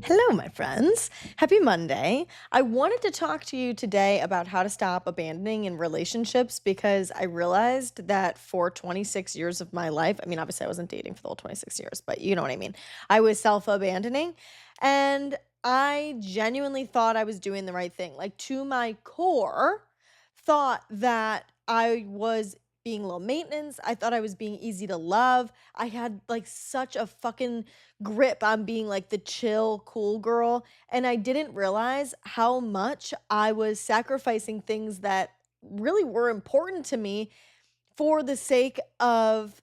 Hello, my friends. Happy Monday. I wanted to talk to you today about how to stop abandoning in relationships because I realized that for 26 years of my life, I mean, obviously, I wasn't dating for the whole 26 years, but you know what I mean. I was self abandoning and I genuinely thought I was doing the right thing. Like, to my core, thought that I was being low maintenance. I thought I was being easy to love. I had like such a fucking grip on being like the chill, cool girl. And I didn't realize how much I was sacrificing things that really were important to me for the sake of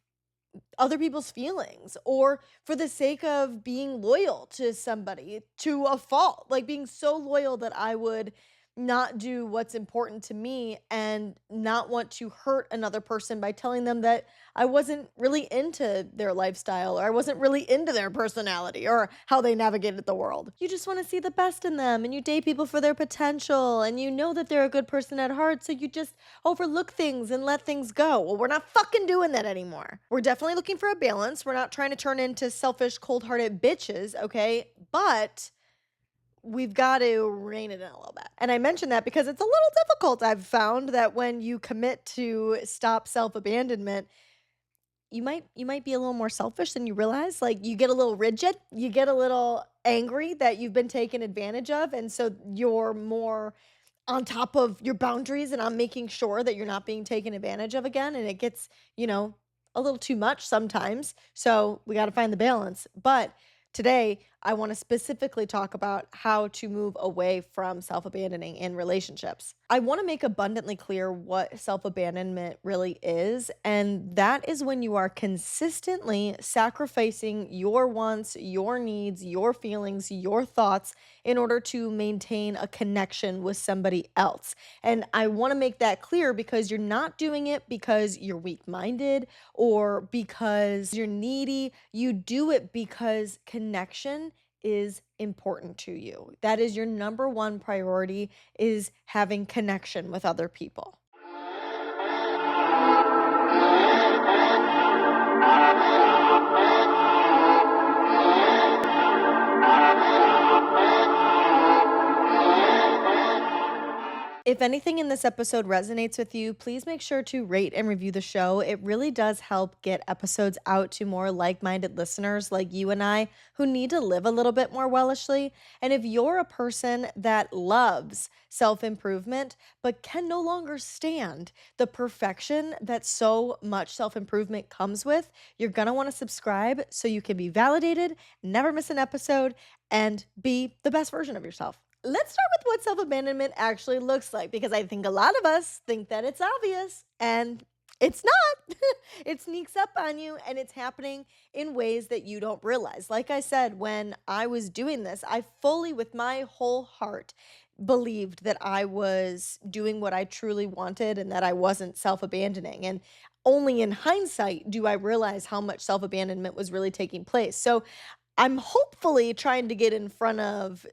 other people's feelings or for the sake of being loyal to somebody to a fault, like being so loyal that I would not do what's important to me and not want to hurt another person by telling them that I wasn't really into their lifestyle or I wasn't really into their personality or how they navigated the world. You just want to see the best in them and you date people for their potential and you know that they're a good person at heart, so you just overlook things and let things go. Well, we're not fucking doing that anymore. We're definitely looking for a balance. We're not trying to turn into selfish, cold hearted bitches, okay? But we've got to rein it in a little bit. And I mention that because it's a little difficult. I've found that when you commit to stop self abandonment, you might be a little more selfish than you realize. Like you get a little rigid, you get a little angry that you've been taken advantage of, and so you're more on top of your boundaries and on making sure that you're not being taken advantage of again, and it gets, you know, a little too much sometimes. So we got to find the balance. But today, I want to specifically talk about how to move away from self abandoning in relationships. I want to make abundantly clear what self abandonment really is. And that is when you are consistently sacrificing your wants, your needs, your feelings, your thoughts in order to maintain a connection with somebody else. And I want to make that clear because you're not doing it because you're weak minded or because you're needy. You do it because connection is important to you. That is your number one priority, is having connection with other people. If anything in this episode resonates with you, please make sure to rate and review the show. It really does help get episodes out to more like minded listeners like you and I who need to live a little bit more wellishly. And if you're a person that loves self improvement but can no longer stand the perfection that so much self improvement comes with, you're going to want to subscribe so you can be validated, never miss an episode, and be the best version of yourself. Let's start with what self abandonment actually looks like because I think a lot of us think that it's obvious and it's not. It sneaks up on you and it's happening in ways that you don't realize. Like I said, when I was doing this, I fully, with my whole heart, believed that I was doing what I truly wanted and that I wasn't self abandoning. And only in hindsight do I realize how much self abandonment was really taking place. So I'm hopefully trying to get in front of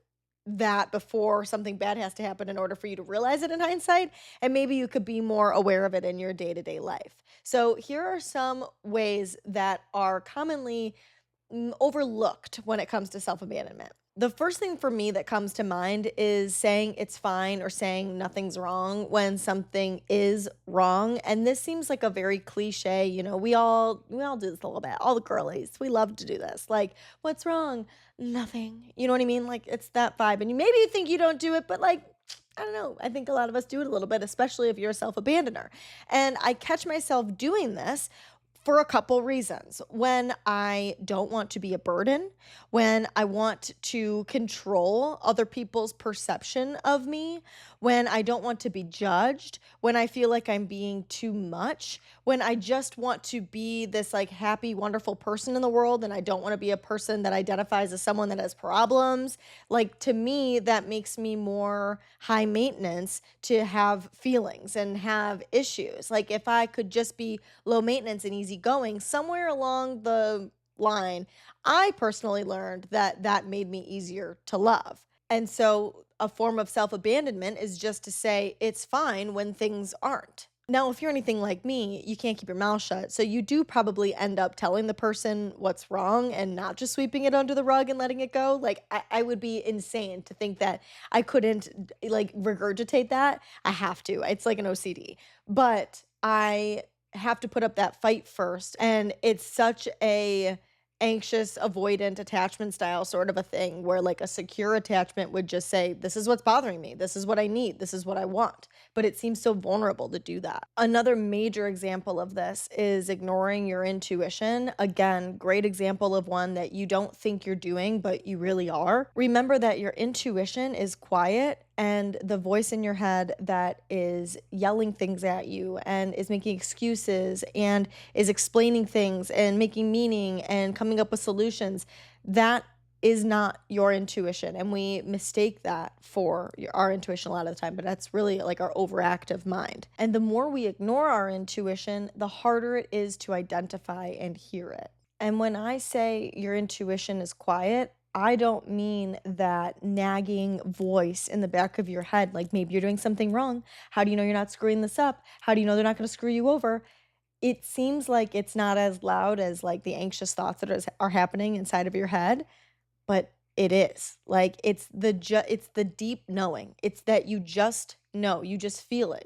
that before something bad has to happen in order for you to realize it in hindsight. And maybe you could be more aware of it in your day to day life. So, here are some ways that are commonly overlooked when it comes to self abandonment. The first thing for me that comes to mind is saying it's fine or saying nothing's wrong when something is wrong. And this seems like a very cliche, you know, we all do this a little bit. All the girlies, we love to do this. Like, what's wrong? Nothing. You know what I mean? Like it's that vibe. And you think you don't do it, but like I don't know. I think a lot of us do it a little bit, especially if you're a self abandoner. And I catch myself doing this for a couple reasons. When I don't want to be a burden, when I want to control other people's perception of me, when I don't want to be judged, when I feel like I'm being too much, when I just want to be this like happy, wonderful person in the world and I don't want to be a person that identifies as someone that has problems. Like to me, that makes me more high maintenance to have feelings and have issues. Like if I could just be low maintenance and easy going, somewhere along the line, I personally learned that that made me easier to love. And so a form of self abandonment is just to say it's fine when things aren't. Now, if you're anything like me, you can't keep your mouth shut. So you do probably end up telling the person what's wrong and not just sweeping it under the rug and letting it go. Like, I would be insane to think that I couldn't like regurgitate that. I have to. It's like an OCD. But I have to put up that fight first. And it's such a anxious avoidant attachment style sort of a thing where like a secure attachment would just say, this is what's bothering me, this is what I need, this is what I want, but it seems so vulnerable to do that. Another major example of this is ignoring your intuition. Again, great example of one that you don't think you're doing, but you really are. Remember that your intuition is quiet and the voice in your head that is yelling things at you and is making excuses and is explaining things and making meaning and coming up with solutions. That is not your intuition. And we mistake that for our intuition a lot of the time, but that's really like our overactive mind. And the more we ignore our intuition, the harder it is to identify and hear it. And when I say your intuition is quiet, I don't mean that nagging voice in the back of your head, like maybe you're doing something wrong. How do you know you're not screwing this up? How do you know they're not going to screw you over? It seems like it's not as loud as like the anxious thoughts that are happening inside of your head, but it is. Like it's the deep knowing. It's that you just know, you just feel it.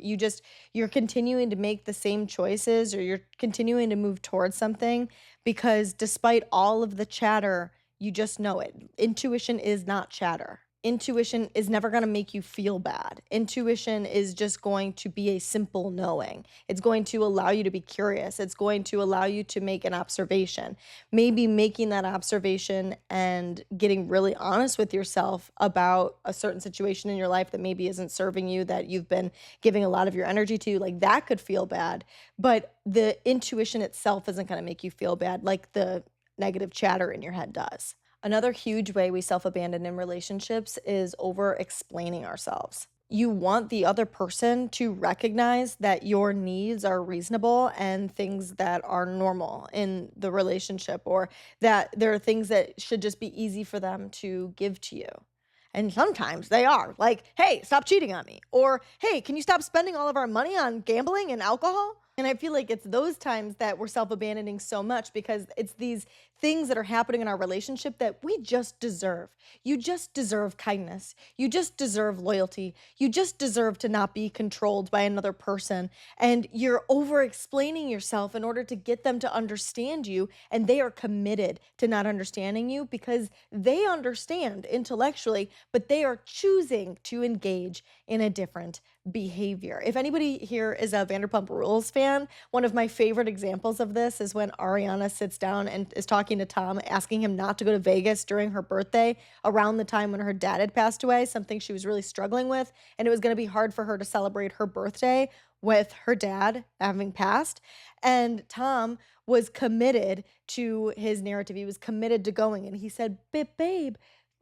You're continuing to make the same choices or you're continuing to move towards something because despite all of the chatter, you just know it. Intuition is not chatter. Intuition is never going to make you feel bad. Intuition is just going to be a simple knowing. It's going to allow you to be curious. It's going to allow you to make an observation. Maybe making that observation and getting really honest with yourself about a certain situation in your life that maybe isn't serving you, that you've been giving a lot of your energy to, like that could feel bad. But the intuition itself isn't going to make you feel bad like the negative chatter in your head does. Another huge way we self abandon in relationships is over explaining ourselves. You want the other person to recognize that your needs are reasonable and things that are normal in the relationship, or that there are things that should just be easy for them to give to you. And sometimes they are like, hey, stop cheating on me. Or, hey, can you stop spending all of our money on gambling and alcohol? And I feel like it's those times that we're self abandoning so much because it's these things that are happening in our relationship that we just deserve. You just deserve kindness. You just deserve loyalty. You just deserve to not be controlled by another person. And you're over explaining yourself in order to get them to understand you. And they are committed to not understanding you because they understand intellectually, but they are choosing to engage in a different behavior. If anybody here is a Vanderpump Rules fan, one of my favorite examples of this is when Ariana sits down and is talking to Tom, asking him not to go to Vegas during her birthday around the time when her dad had passed away, something she was really struggling with. And it was going to be hard for her to celebrate her birthday with her dad having passed. And Tom was committed to his narrative. He was committed to going. And he said, babe,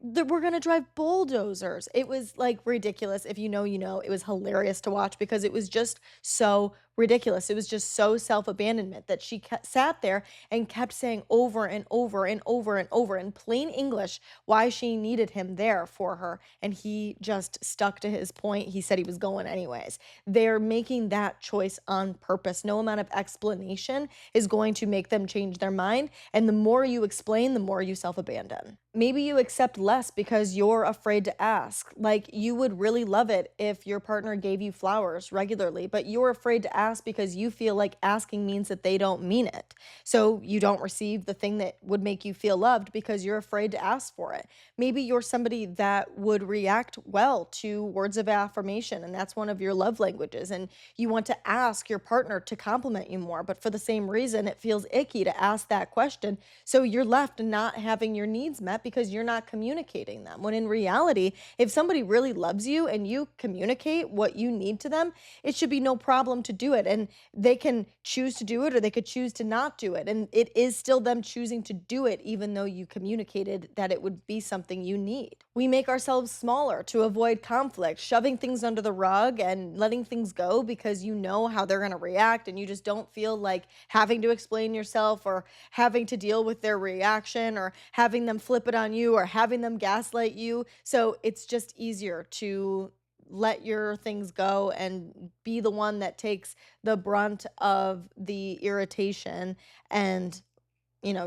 that we're gonna drive bulldozers. It was like ridiculous. If you know, you know. It was hilarious to watch because it was just so ridiculous. It was just so self-abandonment that she sat there and kept saying over and over and over and over in plain English why she needed him there for her. And he just stuck to his point. He said he was going anyways. They're making that choice on purpose. No amount of explanation is going to make them change their mind. And the more you explain, the more you self-abandon. Maybe you accept less because you're afraid to ask. Like you would really love it if your partner gave you flowers regularly, but you're afraid to ask because you feel like asking means that they don't mean it. So you don't receive the thing that would make you feel loved because you're afraid to ask for it. Maybe you're somebody that would react well to words of affirmation, and that's one of your love languages. And you want to ask your partner to compliment you more, but for the same reason, it feels icky to ask that question. So you're left not having your needs met because you're not communicating them. When in reality, if somebody really loves you and you communicate what you need to them, it should be no problem to do it. And they can choose to do it or they could choose to not do it. And it is still them choosing to do it, even though you communicated that it would be something you need. We make ourselves smaller to avoid conflict, shoving things under the rug and letting things go because you know how they're going to react and you just don't feel like having to explain yourself or having to deal with their reaction or having them flip it on you or having them gaslight you. So it's just easier to let your things go and be the one that takes the brunt of the irritation and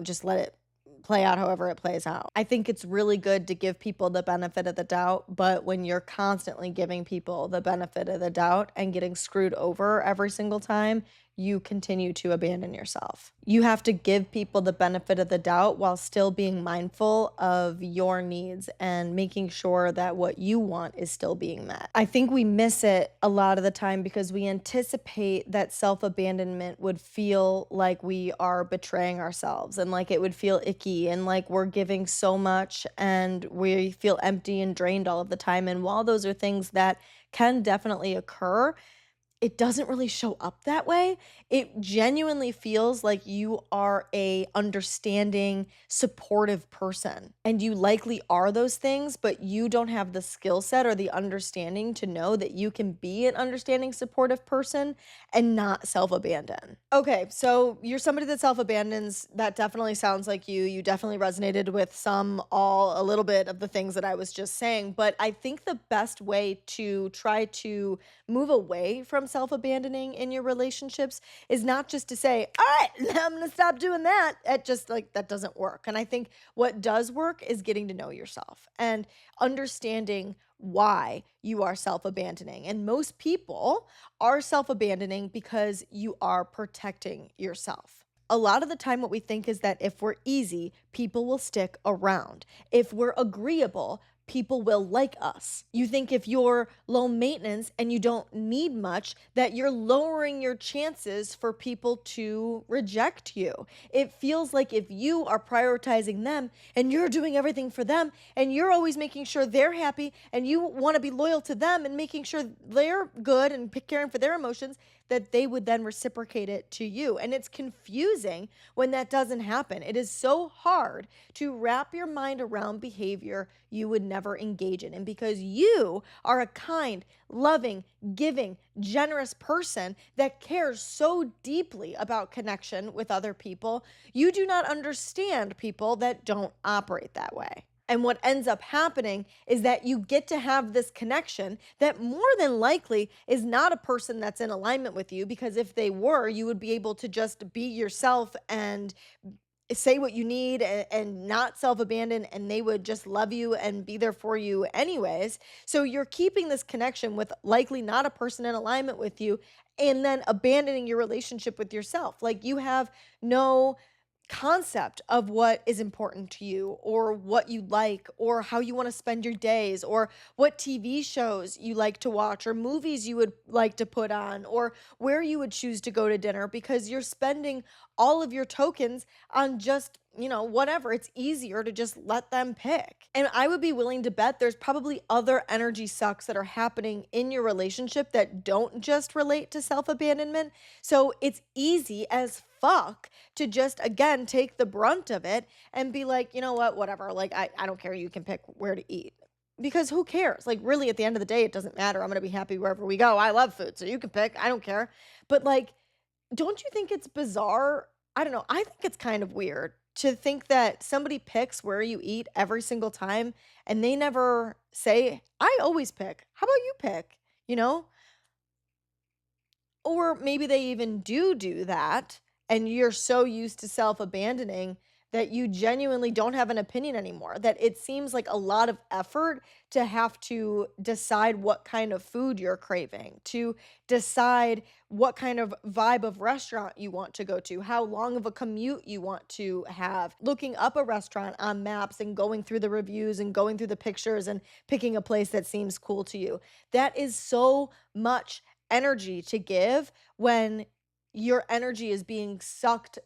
just let it play out however it plays out. I think it's really good to give people the benefit of the doubt, but when you're constantly giving people the benefit of the doubt and getting screwed over every single time, you continue to abandon yourself. You have to give people the benefit of the doubt while still being mindful of your needs and making sure that what you want is still being met. I think we miss it a lot of the time because we anticipate that self abandonment would feel like we are betraying ourselves and like it would feel icky and like we're giving so much and we feel empty and drained all of the time. And while those are things that can definitely occur, it doesn't really show up that way. It genuinely feels like you are a understanding, supportive person. And you likely are those things, but you don't have the skill set or the understanding to know that you can be an understanding, supportive person and not self-abandon. Okay, so you're somebody that self-abandons. That definitely sounds like you. You definitely resonated with a little bit of the things that I was just saying. But I think the best way to try to move away from self abandoning in your relationships is not just to say, all right, I'm going to stop doing that. It just like that doesn't work. And I think what does work is getting to know yourself and understanding why you are self abandoning. And most people are self abandoning because you are protecting yourself. A lot of the time, what we think is that if we're easy, people will stick around. If we're agreeable, people will like us. You think if you're low maintenance and you don't need much, that you're lowering your chances for people to reject you. It feels like if you are prioritizing them and you're doing everything for them and you're always making sure they're happy and you want to be loyal to them and making sure they're good and caring for their emotions, that they would then reciprocate it to you. And it's confusing when that doesn't happen. It is so hard to wrap your mind around behavior you would never engage in. And because you are a kind, loving, giving, generous person that cares so deeply about connection with other people, you do not understand people that don't operate that way. And what ends up happening is that you get to have this connection that more than likely is not a person that's in alignment with you, because if they were, you would be able to just be yourself and say what you need and not self abandon, and they would just love you and be there for you anyways. So you're keeping this connection with likely not a person in alignment with you and then abandoning your relationship with yourself. Like you have no concept of what is important to you or what you like or how you want to spend your days or what TV shows you like to watch or movies you would like to put on or where you would choose to go to dinner, because you're spending all of your tokens on just, whatever. It's easier to just let them pick. And I would be willing to bet there's probably other energy sucks that are happening in your relationship that don't just relate to self abandonment. So it's easy as fuck to just, again, take the brunt of it and be like, you know what, whatever. Like, I don't care. You can pick where to eat. Because who cares? Like, really, at the end of the day, it doesn't matter. I'm going to be happy wherever we go. I love food, so you can pick. I don't care. But, like, don't you think it's bizarre? I don't know. I think it's kind of weird to think that somebody picks where you eat every single time and they never say, I always pick. How about you pick? You know? Or maybe they even do that, and you're so used to self-abandoning that you genuinely don't have an opinion anymore, that it seems like a lot of effort to have to decide what kind of food you're craving, to decide what kind of vibe of restaurant you want to go to, how long of a commute you want to have, looking up a restaurant on maps and going through the reviews and going through the pictures and picking a place that seems cool to you. That is so much energy to give when your energy is being sucked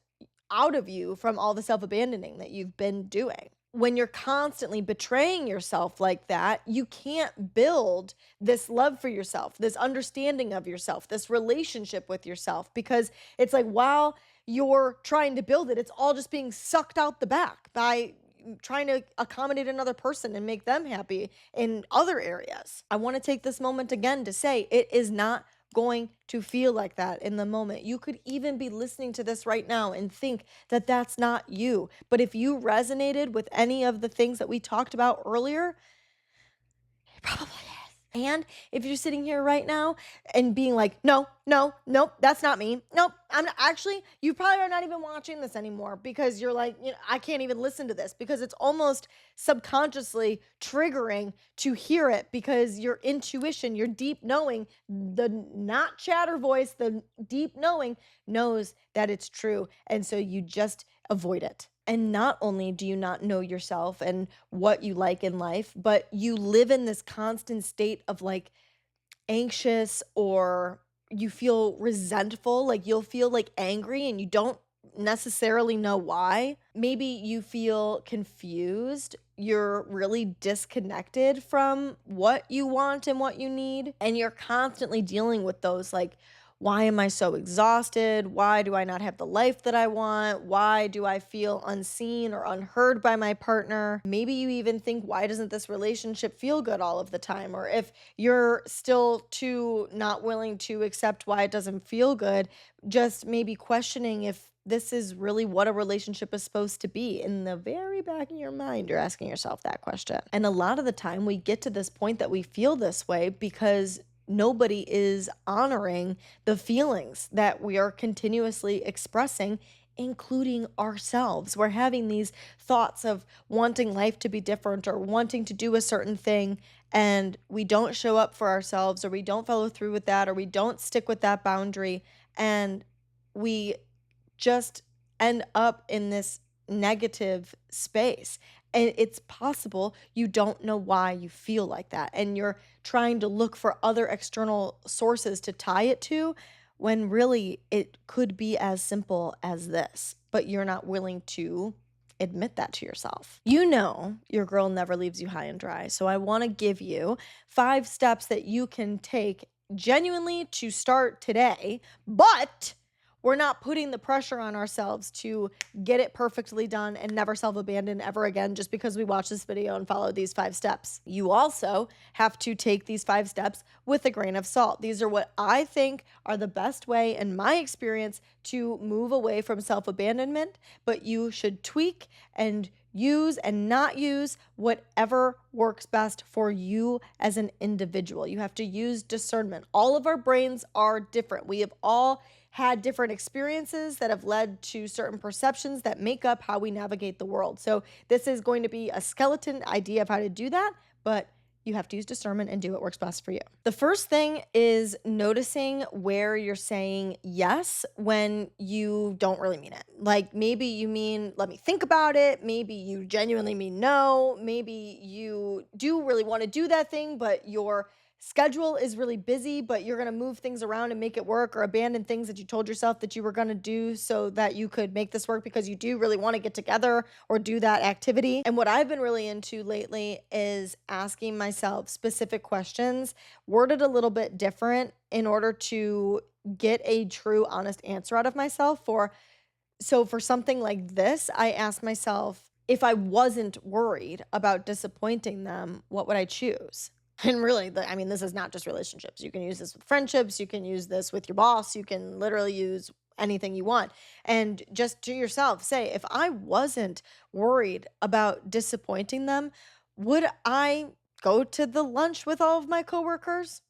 out of you from all the self abandoning that you've been doing. When you're constantly betraying yourself like that, you can't build this love for yourself, this understanding of yourself, this relationship with yourself, because it's like while you're trying to build it, it's all just being sucked out the back by trying to accommodate another person and make them happy in other areas. I want to take this moment again to say it is not going to feel like that in the moment. You could even be listening to this right now and think that that's not you. But if you resonated with any of the things that we talked about earlier, it probably is. And if you're sitting here right now and being like, no, no, nope, that's not me. Nope, I'm not, actually, you probably are not even watching this anymore because you're like, I can't even listen to this because it's almost subconsciously triggering to hear it because your intuition, your deep knowing, the not chatter voice, the deep knowing knows that it's true. And so you just avoid it. And not only do you not know yourself and what you like in life, but you live in this constant state of like anxious or you feel resentful, like you'll feel like angry and you don't necessarily know why. Maybe you feel confused. You're really disconnected from what you want and what you need. And you're constantly dealing with those like, why am I so exhausted? Why do I not have the life that I want? Why do I feel unseen or unheard by my partner? Maybe you even think, why doesn't this relationship feel good all of the time? Or if you're still too not willing to accept why it doesn't feel good, just maybe questioning if this is really what a relationship is supposed to be. In the very back of your mind, you're asking yourself that question. And a lot of the time, we get to this point that we feel this way because nobody is honoring the feelings that we are continuously expressing, including ourselves. We're having these thoughts of wanting life to be different or wanting to do a certain thing, and we don't show up for ourselves, or we don't follow through with that, or we don't stick with that boundary. And we just end up in this negative space. And it's possible you don't know why you feel like that. And you're trying to look for other external sources to tie it to when really it could be as simple as this, but you're not willing to admit that to yourself. You know, your girl never leaves you high and dry. So I want to give you 5 steps that you can take genuinely to start today, but we're not putting the pressure on ourselves to get it perfectly done and never self abandon ever again just because we watch this video and follow these 5 steps. You also have to take these 5 steps with a grain of salt. These are what I think are the best way, in my experience, to move away from self abandonment, but you should tweak and use and not use whatever works best for you as an individual. You have to use discernment. All of our brains are different. We have all had different experiences that have led to certain perceptions that make up how we navigate the world. So this is going to be a skeleton idea of how to do that, but you have to use discernment and do what works best for you. The first thing is noticing where you're saying yes when you don't really mean it. Like maybe you mean, let me think about it. Maybe you genuinely mean no. Maybe you do really want to do that thing, but your schedule is really busy, but you're going to move things around and make it work, or abandon things that you told yourself that you were going to do so that you could make this work because you do really want to get together or do that activity. And what I've been really into lately is asking myself specific questions, worded a little bit different in order to get a true, honest answer out of myself. For something like this, I ask myself, if I wasn't worried about disappointing them, what would I choose? And really, I mean, this is not just relationships. You can use this with friendships. You can use this with your boss. You can literally use anything you want. And just to yourself, say, if I wasn't worried about disappointing them, would I go to the lunch with all of my coworkers?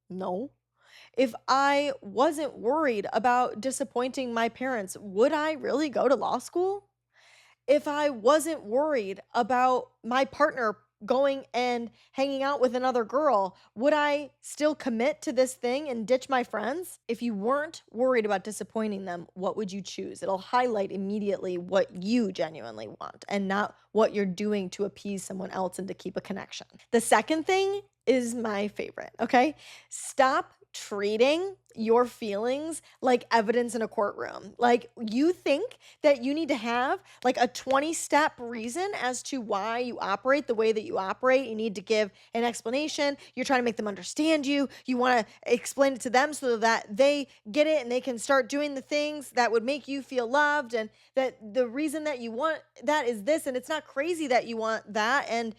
No. If I wasn't worried about disappointing my parents, would I really go to law school? If I wasn't worried about my partner going and hanging out with another girl, would I still commit to this thing and ditch my friends? If you weren't worried about disappointing them, what would you choose? It'll highlight immediately what you genuinely want and not what you're doing to appease someone else and to keep a connection. The second thing is my favorite, okay? Stop treating your feelings like evidence in a courtroom. Like you think that you need to have like a 20-step reason as to why you operate the way that you operate. You need to give an explanation. You're trying to make them understand you. You want to explain it to them so that they get it and they can start doing the things that would make you feel loved, and that the reason that you want that is this, and it's not crazy that you want that, and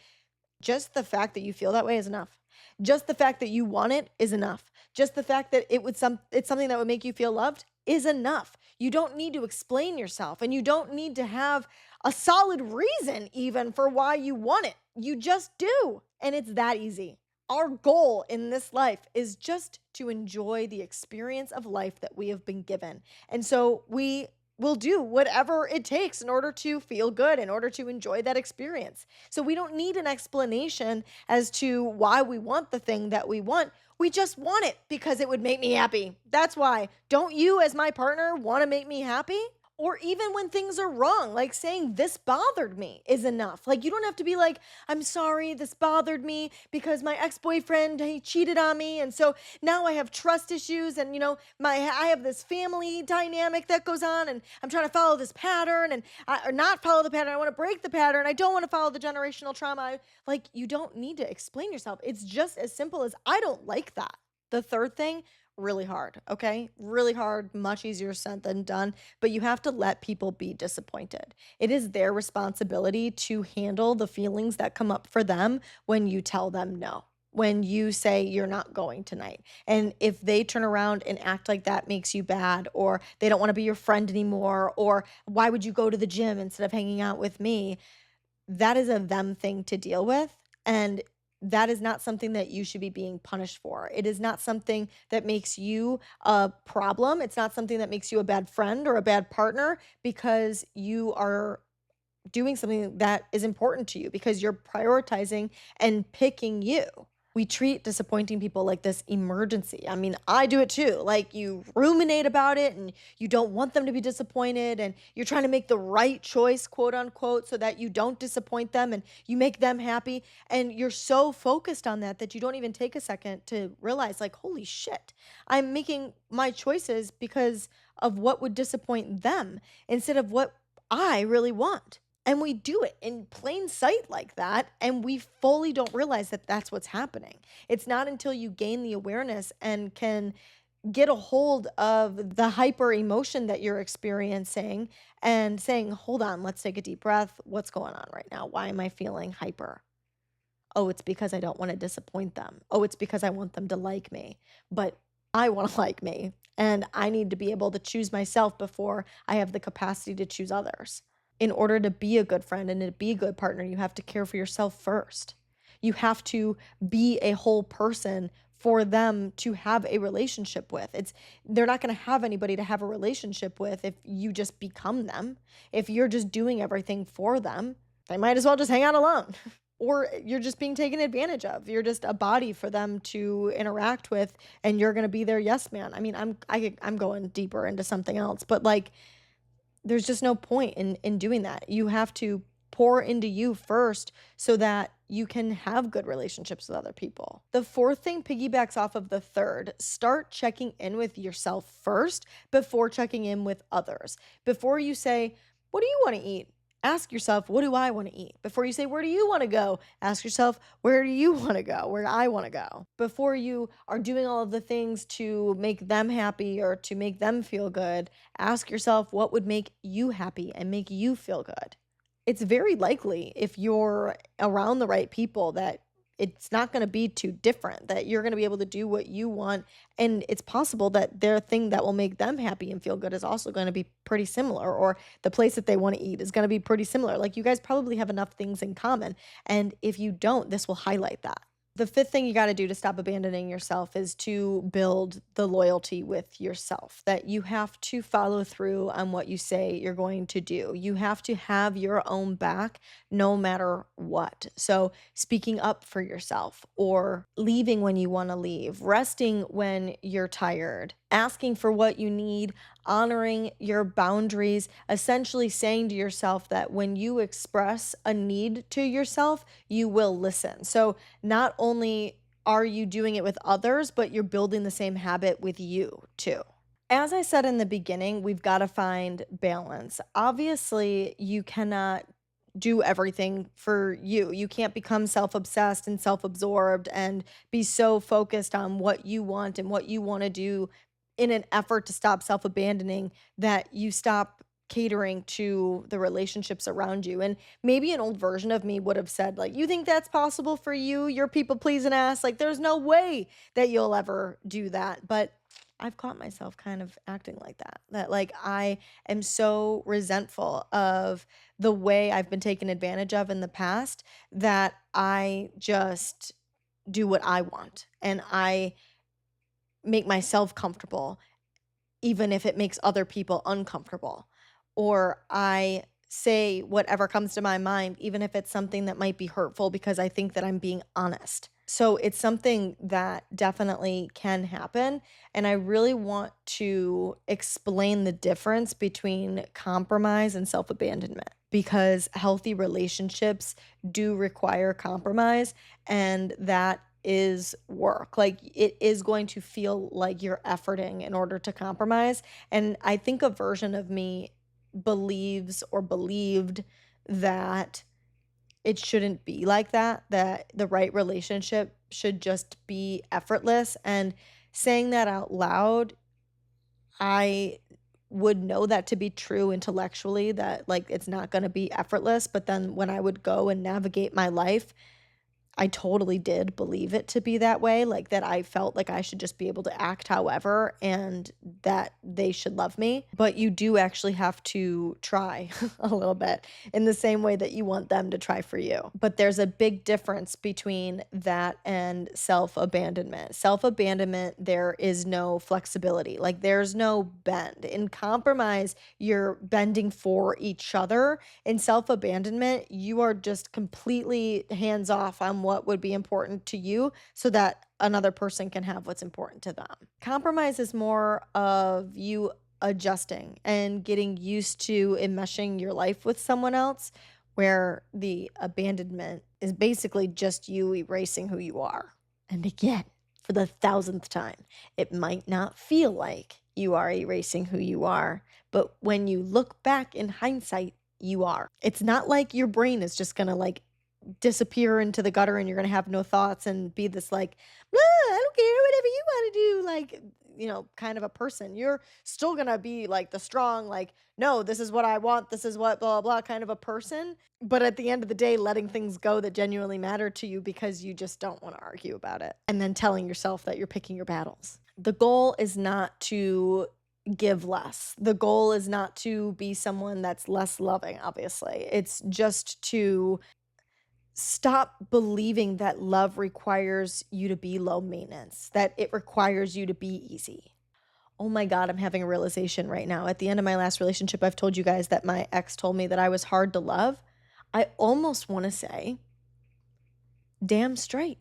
just the fact that you feel that way is enough. Just the fact that you want it is enough. Just the fact that it's something that would make you feel loved is enough. You don't need to explain yourself, and you don't need to have a solid reason even for why you want it. You just do. And it's that easy. Our goal in this life is just to enjoy the experience of life that we have been given. And so we will do whatever it takes in order to feel good, in order to enjoy that experience. So we don't need an explanation as to why we want the thing that we want. We just want it because it would make me happy. That's why. Don't you, as my partner, want to make me happy? Or even when things are wrong, like saying this bothered me is enough. Like you don't have to be like, I'm sorry, this bothered me because my ex-boyfriend, he cheated on me. And so now I have trust issues and I have this family dynamic that goes on and I'm trying to follow this pattern or not follow the pattern. I want to break the pattern. I don't want to follow the generational trauma. Like you don't need to explain yourself. It's just as simple as I don't like that. The third thing, really hard, okay? Really hard, much easier said than done, but you have to let people be disappointed. It is their responsibility to handle the feelings that come up for them when you tell them no. When you say you're not going tonight. And if they turn around and act like that makes you bad, or they don't want to be your friend anymore, or why would you go to the gym instead of hanging out with me? That is a them thing to deal with. And that is not something that you should be being punished for. It is not something that makes you a problem. It's not something that makes you a bad friend or a bad partner because you are doing something that is important to you because you're prioritizing and picking you. We treat disappointing people like this emergency. I mean, I do it too. Like you ruminate about it and you don't want them to be disappointed and you're trying to make the right choice, quote unquote, so that you don't disappoint them and you make them happy. And you're so focused on that that you don't even take a second to realize, like, holy shit, I'm making my choices because of what would disappoint them instead of what I really want. And we do it in plain sight like that, and we fully don't realize that that's what's happening. It's not until you gain the awareness and can get a hold of the hyper emotion that you're experiencing and saying, hold on, let's take a deep breath. What's going on right now? Why am I feeling hyper? Oh, it's because I don't want to disappoint them. Oh, it's because I want them to like me. But I want to like me, and I need to be able to choose myself before I have the capacity to choose others. In order to be a good friend and to be a good partner, you have to care for yourself first. You have to be a whole person for them to have a relationship with. They're not going to have anybody to have a relationship with if you just become them. If you're just doing everything for them, they might as well just hang out alone. Or you're just being taken advantage of. You're just a body for them to interact with and you're going to be their yes man. I mean, I'm going deeper into something else, but like there's just no point in doing that. You have to pour into you first so that you can have good relationships with other people. The fourth thing piggybacks off of the third. Start checking in with yourself first before checking in with others. Before you say, "What do you want to eat?" Ask yourself, "What do I want to eat?" Before you say, "Where do you want to go?" Ask yourself, "Where do you want to go? Where do I want to go?" Before you are doing all of the things to make them happy or to make them feel good, ask yourself what would make you happy and make you feel good. It's very likely if you're around the right people that it's not going to be too different, that you're going to be able to do what you want. And it's possible that their thing that will make them happy and feel good is also going to be pretty similar, or the place that they want to eat is going to be pretty similar. Like you guys probably have enough things in common. And if you don't, this will highlight that. The fifth thing you got to do to stop abandoning yourself is to build the loyalty with yourself, that you have to follow through on what you say you're going to do. You have to have your own back no matter what. So, speaking up for yourself or leaving when you want to leave, resting when you're tired, asking for what you need, honoring your boundaries, essentially saying to yourself that when you express a need to yourself, you will listen. So, not only are you doing it with others, but you're building the same habit with you too. As I said in the beginning, we've got to find balance. Obviously, you cannot do everything for you. You can't become self obsessed and self absorbed and be so focused on what you want and what you want to do in an effort to stop self abandoning that you stop catering to the relationships around you. And maybe an old version of me would have said, like, you think that's possible for you? You're people pleasing ass. Like, there's no way that you'll ever do that. But I've caught myself kind of acting like that. That, like, I am so resentful of the way I've been taken advantage of in the past that I just do what I want and I make myself comfortable, even if it makes other people uncomfortable. Or I say whatever comes to my mind, even if it's something that might be hurtful because I think that I'm being honest. So it's something that definitely can happen. And I really want to explain the difference between compromise and self abandonment because healthy relationships do require compromise. And that is work. Like it is going to feel like you're efforting in order to compromise. And I think a version of me believes or believed that it shouldn't be like that, that the right relationship should just be effortless. And saying that out loud, I would know that to be true intellectually, that like it's not going to be effortless. But then when I would go and navigate my life, I totally did believe it to be that way, like, that I felt like I should just be able to act however and that they should love me, but you do actually have to try a little bit in the same way that you want them to try for you. But there's a big difference between that and self-abandonment. Self-abandonment, there is no flexibility, like, there's no bend. In compromise, you're bending for each other. In self-abandonment, you are just completely hands off on what would be important to you so that another person can have what's important to them. Compromise is more of you adjusting and getting used to enmeshing your life with someone else, where the abandonment is basically just you erasing who you are. And again, for the thousandth time, it might not feel like you are erasing who you are, but when you look back in hindsight, you are. It's not like your brain is just gonna like disappear into the gutter and you're gonna have no thoughts and be this like, "Ah, I don't care, whatever you want to do," like, kind of a person. You're still gonna be like the strong, like, no, this is what I want, this is what blah blah kind of a person. But at the end of the day, letting things go that genuinely matter to you because you just don't want to argue about it. And then telling yourself that you're picking your battles. The goal is not to give less. The goal is not to be someone that's less loving, obviously. It's just to stop believing that love requires you to be low maintenance, that it requires you to be easy. Oh my God, I'm having a realization right now. At the end of my last relationship, I've told you guys that my ex told me that I was hard to love. I almost want to say, damn straight.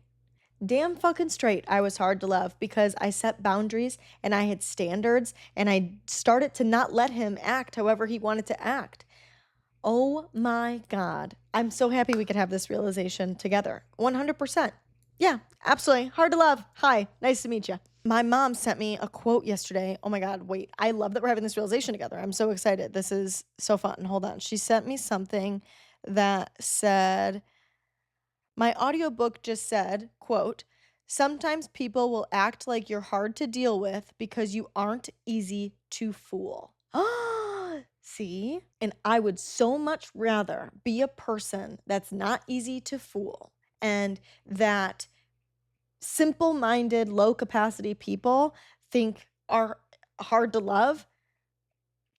Damn fucking straight, I was hard to love because I set boundaries and I had standards and I started to not let him act however he wanted to act. Oh my God. I'm so happy we could have this realization together. 100%. Yeah, absolutely. Hard to love. Hi, nice to meet you. My mom sent me a quote yesterday. Oh my God, wait. I love that we're having this realization together. I'm so excited. This is so fun. Hold on. She sent me something that said, my audiobook just said, quote, sometimes people will act like you're hard to deal with because you aren't easy to fool. See? And I would so much rather be a person that's not easy to fool and that simple minded, low capacity people think are hard to love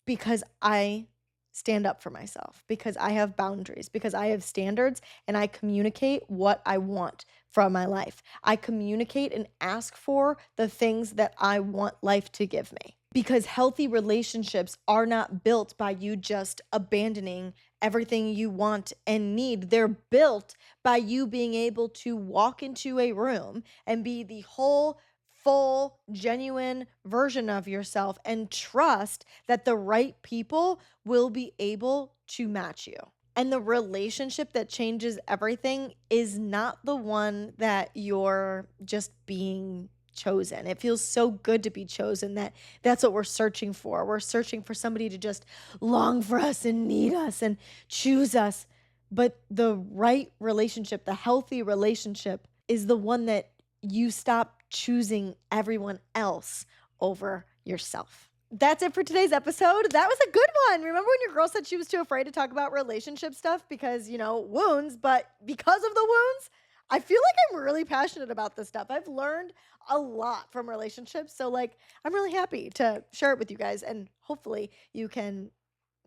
because I stand up for myself, because I have boundaries, because I have standards and I communicate what I want from my life. I communicate and ask for the things that I want life to give me. Because healthy relationships are not built by you just abandoning everything you want and need. They're built by you being able to walk into a room and be the whole full, genuine version of yourself and trust that the right people will be able to match you. And the relationship that changes everything is not the one that you're just being chosen. It feels so good to be chosen that that's what we're searching for. We're searching for somebody to just long for us and need us and choose us. But the right relationship, the healthy relationship, is the one that you stop choosing everyone else over yourself. That's it for today's episode. That was a good one. Remember when your girl said she was too afraid to talk about relationship stuff because, wounds, but because of the wounds, I feel like I'm really passionate about this stuff. I've learned a lot from relationships. So, I'm really happy to share it with you guys. And hopefully, you can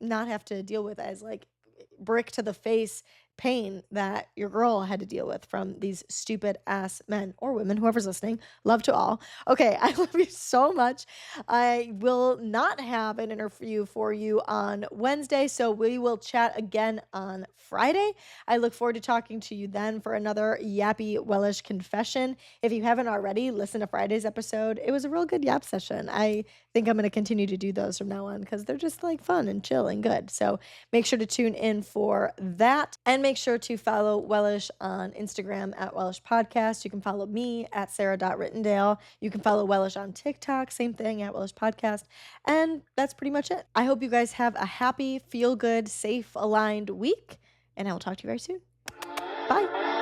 not have to deal with as, brick to the face pain that your girl had to deal with from these stupid ass men or women, whoever's listening. Love to all. Okay, I love you so much. I will not have an interview for you on Wednesday, so we will chat again on Friday. I look forward to talking to you then for another yappy Wellish confession. If you haven't already, listen to Friday's episode. It was a real good yap session. I think I'm going to continue to do those from now on because they're just like fun and chill and good. So make sure to tune in for that, and make sure to follow Wellish on Instagram at Wellish Podcast. You can follow me at Sarah.Rittendale. You can follow Wellish on TikTok, same thing at Wellish Podcast. And that's pretty much it. I hope you guys have a happy, feel good, safe, aligned week, and I will talk to you very soon. Bye.